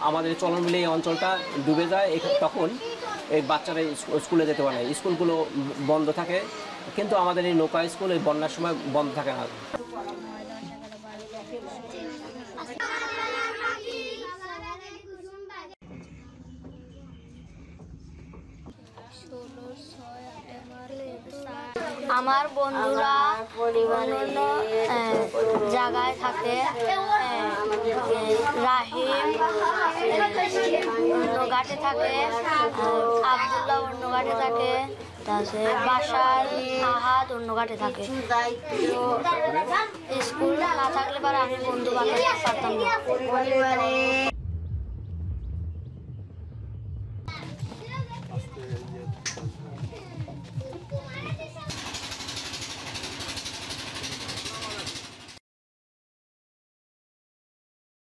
আমাদের চলন মিলে এই অঞ্চলটা ডুবে যায়। তখন এই বাচ্চারা স্কুলে যেতে পারে না, স্কুলগুলো বন্ধ থাকে, কিন্তু আমাদের এই নৌকা স্কুল এই বন্যার সময় বন্ধ থাকে না। আমার বন্ধুরা অন্য জায়গায় থাকে, রাহিম অন্য ঘাটে থাকে, আবদুল্লাহ অন্য ঘাটে থাকে, তারপরে বাসার আহাদ অন্য ঘাটে থাকে। স্কুল না থাকলে পরে আমি বন্ধু বানাতে পারতাম না।